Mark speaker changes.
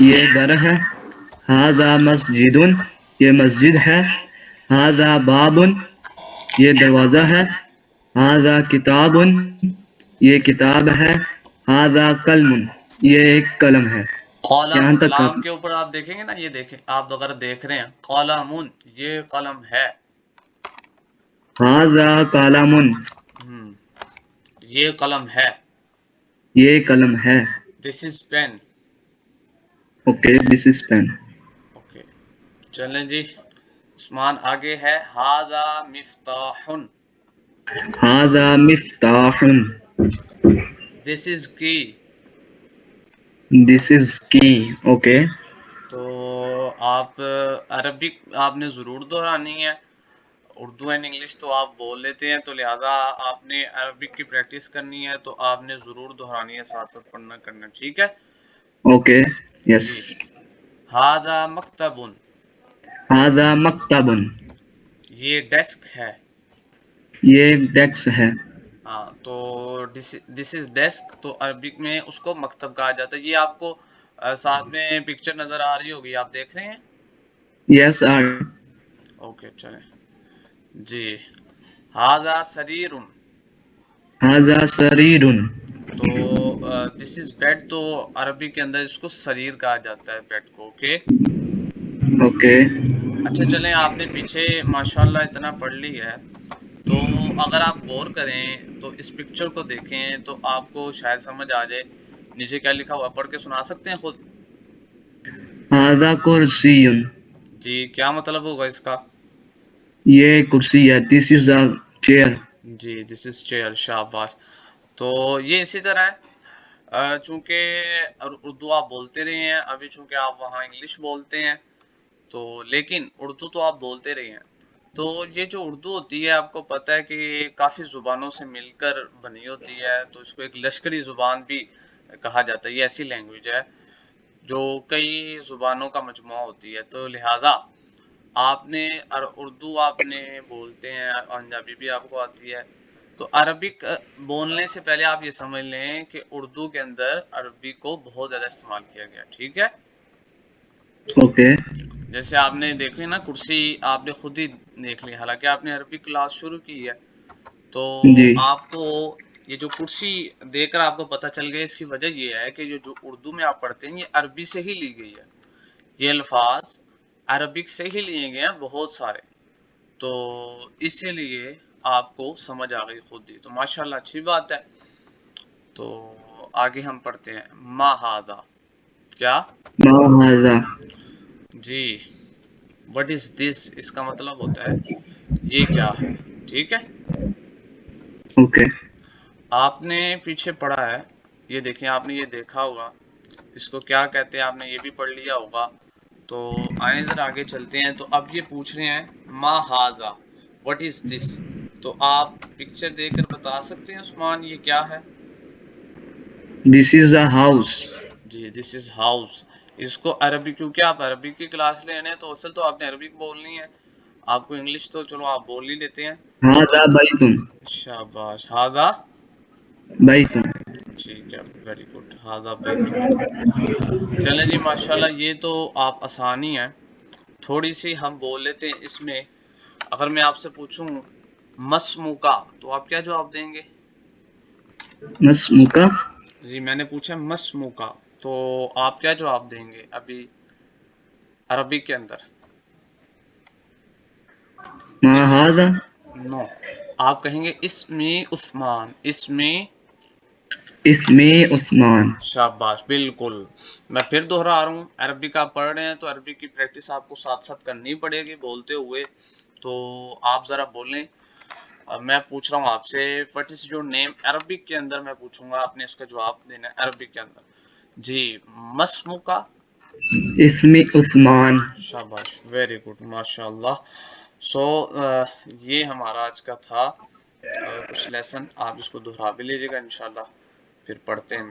Speaker 1: یہ گھر ہے. ھذا مسجد، یہ مسجد ہے. ھذا باب، یہ دروازہ ہے. ھذا کتاب، یہ کتاب ہے. ھذا قلم، یہ ایک قلم ہے. یہاں
Speaker 2: قلم،
Speaker 1: تک
Speaker 2: لام کے اوپر آپ دیکھیں گے نا، یہ دیکھیں آپ اگر دیکھ رہے ہیں قلم، یہ قلم ہے.
Speaker 1: ھذا قلم،
Speaker 2: یہ قلم ہے.
Speaker 1: یہ قلم ہے.
Speaker 2: This is pen.
Speaker 1: Okay this is pen.
Speaker 2: Okay چلیں جی عثمان آگے ہے. ھذا مفتاح.
Speaker 1: ھذا مفتاح.
Speaker 2: دس از کی.
Speaker 1: دس از کی. اوکے.
Speaker 2: تو آپ عربک آپ نے ضرور دہرانی ہے. اردو اینڈ انگلش تو آپ بول لیتے ہیں، تو لہٰذا آپ نے عربک کی پریکٹس کرنی ہے، تو آپ نے ضرور دہرانی ہے، ساتھ ساتھ پڑھنا کرنا. ٹھیک ہے
Speaker 1: اوکے یس.
Speaker 2: جی. ھذا مکتب.
Speaker 1: ھذا مکتب،
Speaker 2: یہ ڈیسک ہے.
Speaker 1: یہ ڈیسک ہے.
Speaker 2: ہاں تو دس از ڈیسک، تو عربک میں اس کو مکتب کہا جاتا ہے. یہ آپ کو ساتھ میں پکچر نظر آ رہی ہوگی، آپ دیکھ رہے ہیں.
Speaker 1: یس آر.
Speaker 2: اوکے چلیں جی. ھذا سریر.
Speaker 1: ھذا سریر.
Speaker 2: تو دس از بیڈ، تو عربی کے اندر اس کو سریر کہا جاتا ہے، بیڈ کو. Okay
Speaker 1: okay.
Speaker 2: اچھا چلیں، آپ نے پیچھے ماشاءاللہ اتنا پڑھ لی ہے، تو اگر آپ غور کریں تو اس پکچر کو دیکھیں تو آپ کو شاید سمجھ آ جائے. نیچے کیا لکھا ہوا پڑھ کے سنا سکتے ہیں خود؟
Speaker 1: ھذا کرسی.
Speaker 2: جی کیا مطلب ہوگا اس کا؟
Speaker 1: یہ کرسی ہے. This is a chair.
Speaker 2: جی دس از چیئر. شاباش. تو یہ اسی طرح ہے. چونکہ اردو آپ بولتے رہے ہیں، ابھی چونکہ آپ وہاں انگلش بولتے ہیں، تو لیکن اردو تو آپ بولتے رہے ہیں. تو یہ جو اردو ہوتی ہے، آپ کو پتہ ہے کہ کافی زبانوں سے مل کر بنی ہوتی ہے، تو اس کو ایک لشکری زبان بھی کہا جاتا ہے. یہ ایسی لینگویج ہے جو کئی زبانوں کا مجموعہ ہوتی ہے، تو لہٰذا آپ نے اردو آپ نے بولتے ہیں، پنجابی بھی آپ کو آتی ہے، تو عربک بولنے سے پہلے آپ یہ سمجھ لیں کہ اردو کے اندر عربی کو بہت زیادہ استعمال کیا گیا. ٹھیک ہے.
Speaker 1: اوکے.
Speaker 2: جیسے آپ نے دیکھیں نا کرسی، آپ نے خود ہی دیکھ لی، حالانکہ آپ نے عربی کلاس شروع کی ہے، تو
Speaker 1: جی.
Speaker 2: آپ کو یہ جو کرسی دیکھ کر آپ کو پتہ چل گیا. اس کی وجہ یہ ہے کہ جو اردو میں آپ پڑھتے ہیں یہ عربی سے ہی لی گئی ہے. یہ الفاظ عربک سے ہی لیے گئے ہیں بہت سارے، تو اسی لیے آپ کو سمجھ آ گئی خود ہی. تو ماشاءاللہ اچھی بات ہے. تو آگے ہم پڑھتے ہیں. ما ھذا. کیا؟
Speaker 1: ما ھذا.
Speaker 2: جی وٹ از دس، اس کا مطلب ہوتا ہے یہ کیا ہے. ٹھیک ہے.
Speaker 1: اوکے.
Speaker 2: آپ نے پیچھے پڑھا ہے، یہ دیکھیں آپ نے یہ دیکھا ہوگا، اس کو کیا کہتے ہیں آپ نے یہ بھی پڑھ لیا ہوگا. تو آئیں ذرا آگے چلتے ہیں. تو اب یہ پوچھ رہے ہیں ما ھذا وٹ از دس، تو آپ پکچر دیکھ کر بتا سکتے ہیں عثمان یہ کیا ہے؟
Speaker 1: This is a house.
Speaker 2: G this is house. اس کو عربی، کیونکہ آپ عربی کی کلاس لینے ہیں تو اصل تو آپ نے عربی بولنی ہے. آپ کو انگلش تو چلو آپ بول ہی لیتے ہیں. تو
Speaker 1: ھذا بیت.
Speaker 2: شاباش. ھذا
Speaker 1: بیت.
Speaker 2: ٹھیک ہے، ویری گڈ. ھذا بیت. چلیں جی ماشاءاللہ، یہ تو آپ آسانی ہے. تھوڑی سی ہم بول لیتے ہیں اس میں. اگر میں آپ سے پوچھوں مسموکا، تو آپ کیا جواب دیں گے؟
Speaker 1: مسموکا.
Speaker 2: جی میں نے پوچھا مسموکا، تو آپ کیا جواب دیں گے ابھی عربی کے اندر؟
Speaker 1: ما
Speaker 2: اس
Speaker 1: ھذا.
Speaker 2: نو، آپ کہیں گے اسمی عثمان. اسمی.
Speaker 1: اسمی عثمان.
Speaker 2: شاباش بالکل. میں پھر دوہرا رہا ہوں، عربی کا آپ پڑھ رہے ہیں تو عربی کی پریکٹس آپ کو ساتھ ساتھ کرنی پڑے گی بولتے ہوئے. تو آپ ذرا بولیں. میں پوچھ رہا ہوں آپ سے what is your name. Arabic کے اندر میں پوچھوں گا، آپ نے اس کا جواب دینا ہے عربک کے اندر. جی مسموکا.
Speaker 1: اسمی عثمان.
Speaker 2: شاباش ویری گڈ ماشاء اللہ. سو یہ ہمارا آج کا تھا کچھ لیسن. آپ اس کو دہرا بھی لیجیے گا انشاءاللہ. پھر پڑھتے ہیں.